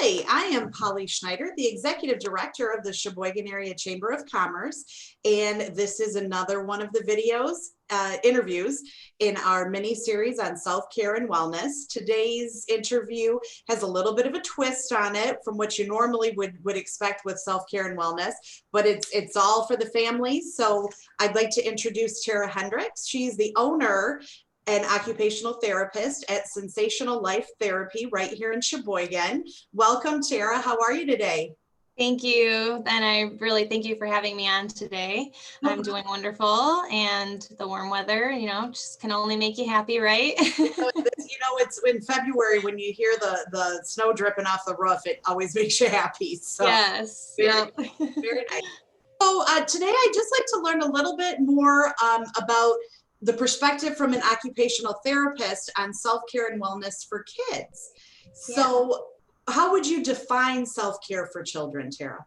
Hi, I am Polly Schneider, the Executive Director of the Cheboygan Area Chamber of Commerce, and this is another one of the interviews in our mini series on self-care and wellness. Today's interview has a little bit of a twist on it from what you normally would expect with self-care and wellness, but it's all for the family. So I'd like to introduce Tara Hendrix. She's the owner an occupational therapist at Sensational Life Therapy right here in Cheboygan. Welcome, Tara. How are you today? Thank you. And I really thank you for having me on today. I'm doing wonderful, and the warm weather, just can only make you happy, right? It's in February when you hear the snow dripping off the roof, it always makes you happy. So yes. Very nice. So today I'd just like to learn a little bit more about the perspective from an occupational therapist on self-care and wellness for kids. So how would you define self-care for children, Tara?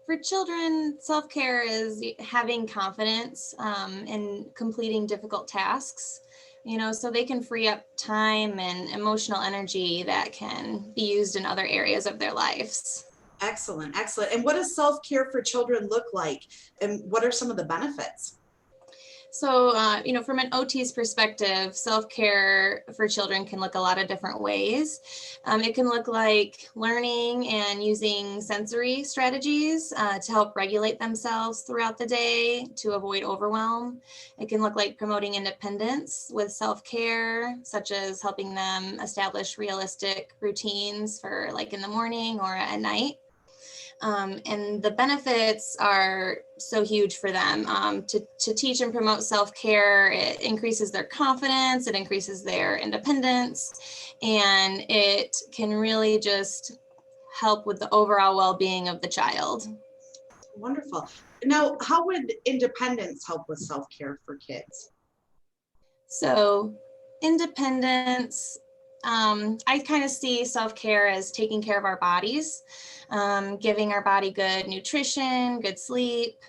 For children, self-care is having confidence in completing difficult tasks, so they can free up time and emotional energy that can be used in other areas of their lives. Excellent, excellent. And what does self-care for children look like? And what are some of the benefits? So, from an OT's perspective, self-care for children can look a lot of different ways. It can look like learning and using sensory strategies to help regulate themselves throughout the day to avoid overwhelm. It can look like promoting independence with self-care, such as helping them establish realistic routines for like in the morning or at night. And the benefits are so huge for them. To teach and promote self-care, it increases their confidence, it increases their independence, and it can really just help with the overall well-being of the child. Wonderful. Now, how would independence help with self-care for kids? So independence, I kind of see self-care as taking care of our bodies, giving our body good nutrition, good sleep,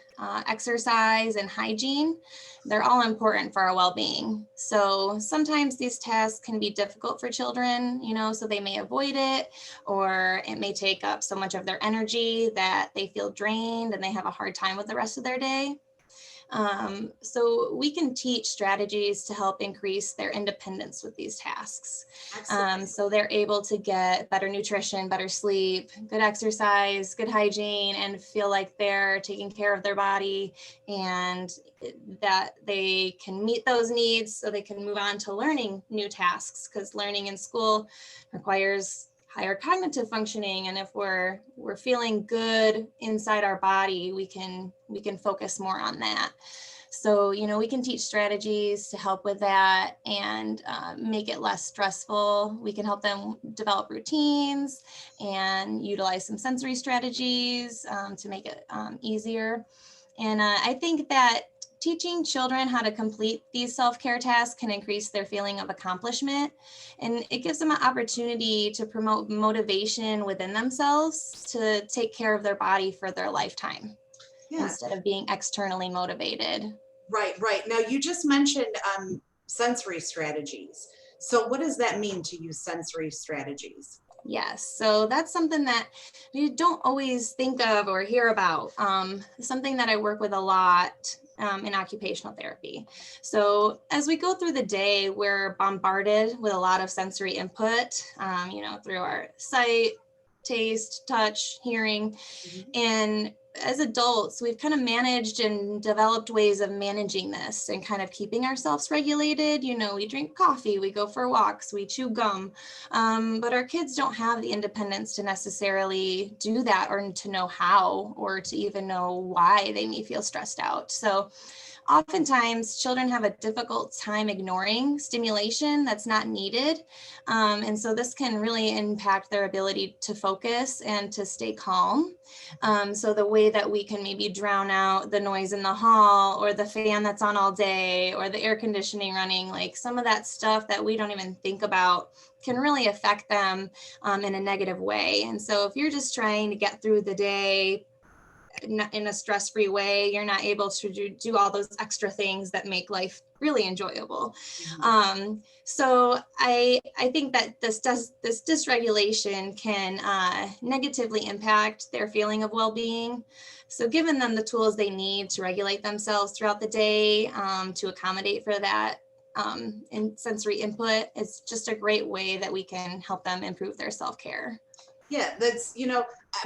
exercise, and hygiene. They're all important for our well-being. So sometimes these tasks can be difficult for children, so they may avoid it, or it may take up so much of their energy that they feel drained and they have a hard time with the rest of their day. So we can teach strategies to help increase their independence with these tasks. So they're able to get better nutrition, better sleep, good exercise, good hygiene, and feel like they're taking care of their body and that they can meet those needs so they can move on to learning new tasks, because learning in school requires higher cognitive functioning, and if we're feeling good inside our body, we can focus more on that. So we can teach strategies to help with that and make it less stressful. We can help them develop routines and utilize some sensory strategies to make it easier. And I think that teaching children how to complete these self-care tasks can increase their feeling of accomplishment, and it gives them an opportunity to promote motivation within themselves to take care of their body for their lifetime instead of being externally motivated. Right. Now, you just mentioned sensory strategies. So what does that mean to use sensory strategies? Yes, so that's something that you don't always think of or hear about. Something that I work with a lot in occupational therapy. So as we go through the day, we're bombarded with a lot of sensory input, through our sight, taste, touch, hearing. Mm-hmm. And as adults, we've kind of managed and developed ways of managing this and kind of keeping ourselves regulated. We drink coffee, we go for walks, we chew gum, but our kids don't have the independence to necessarily do that, or to know how, or to even know why they may feel stressed out. So oftentimes children have a difficult time ignoring stimulation that's not needed. And so this can really impact their ability to focus and to stay calm. So the way that we can maybe drown out the noise in the hall, or the fan that's on all day, or the air conditioning running, like some of that stuff that we don't even think about can really affect them in a negative way. And so if you're just trying to get through the day in a stress-free way. You're not able to do all those extra things that make life really enjoyable. So I think that this dysregulation can negatively impact their feeling of well-being. So giving them the tools they need to regulate themselves throughout the day, to accommodate for that and sensory input, is just a great way that we can help them improve their self-care. Yeah, that's,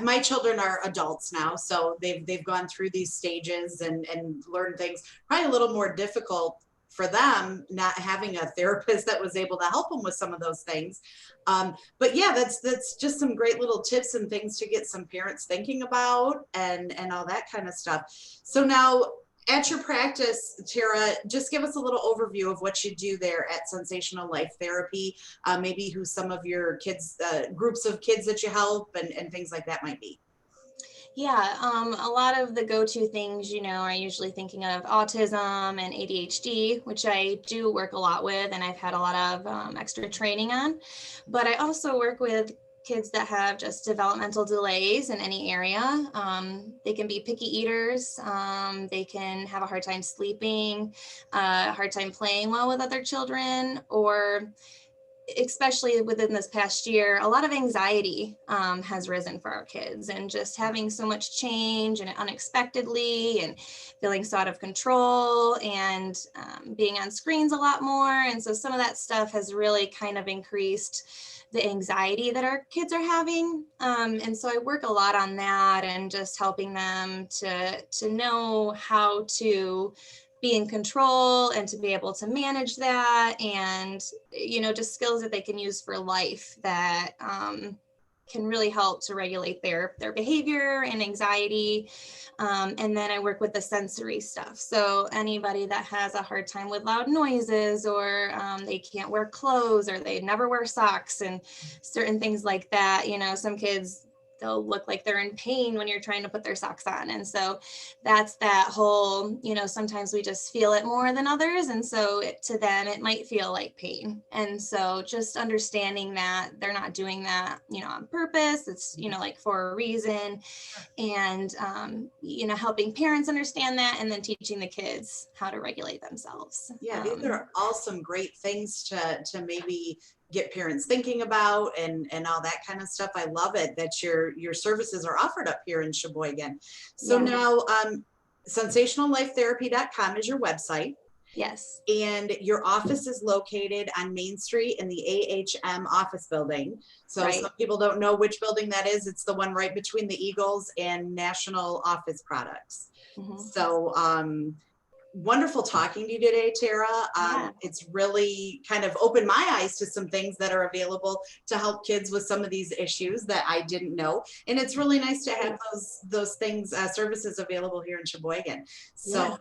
my children are adults now, so they've gone through these stages and learned things. Probably a little more difficult for them not having a therapist that was able to help them with some of those things. But yeah, that's just some great little tips and things to get some parents thinking about and all that kind of stuff. So now, at your practice, Tara, just give us a little overview of what you do there at Sensational Life Therapy, maybe who some of your kids, groups of kids that you help and things like that might be. Yeah, a lot of the go-to things, are usually thinking of autism and ADHD, which I do work a lot with, and I've had a lot of extra training on. But I also work with kids that have just developmental delays in any area. They can be picky eaters. They can have a hard time sleeping, a hard time playing well with other children, or especially within this past year, a lot of anxiety has risen for our kids, and just having so much change and unexpectedly, and feeling so out of control, and being on screens a lot more. And so some of that stuff has really kind of increased the anxiety that our kids are having. And so I work a lot on that, and just helping them to know how to be in control and to be able to manage that, and just skills that they can use for life that can really help to regulate their behavior and anxiety. And then I work with the sensory stuff. So anybody that has a hard time with loud noises, or they can't wear clothes, or they never wear socks, and certain things like that. Some kids, they'll look like they're in pain when you're trying to put their socks on. And so that's that whole, sometimes we just feel it more than others. And so to them, it might feel like pain. And so just understanding that they're not doing that, on purpose. It's, like for a reason. And, helping parents understand that, and then teaching the kids how to regulate themselves. Yeah, these are all some great things to maybe get parents thinking about and all that kind of stuff. I love it that your services are offered up here in Cheboygan. So now sensationallifetherapy.com is your website. Yes. And your office is located on Main Street in the AHM office building. So some people don't know which building that is. It's the one right between the Eagles and National Office Products. So wonderful talking to you today, Tara. It's really kind of opened my eyes to some things that are available to help kids with some of these issues that I didn't know. And it's really nice to have those things, services available here in Cheboygan. So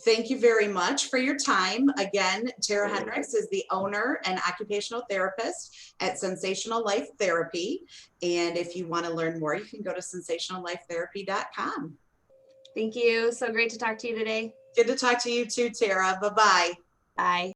thank you very much for your time. Again, Tara Hendrix is the owner and occupational therapist at Sensational Life Therapy. And if you want to learn more, you can go to sensationallifetherapy.com. Thank you. So great to talk to you today. Good to talk to you too, Tara. Bye-bye. Bye.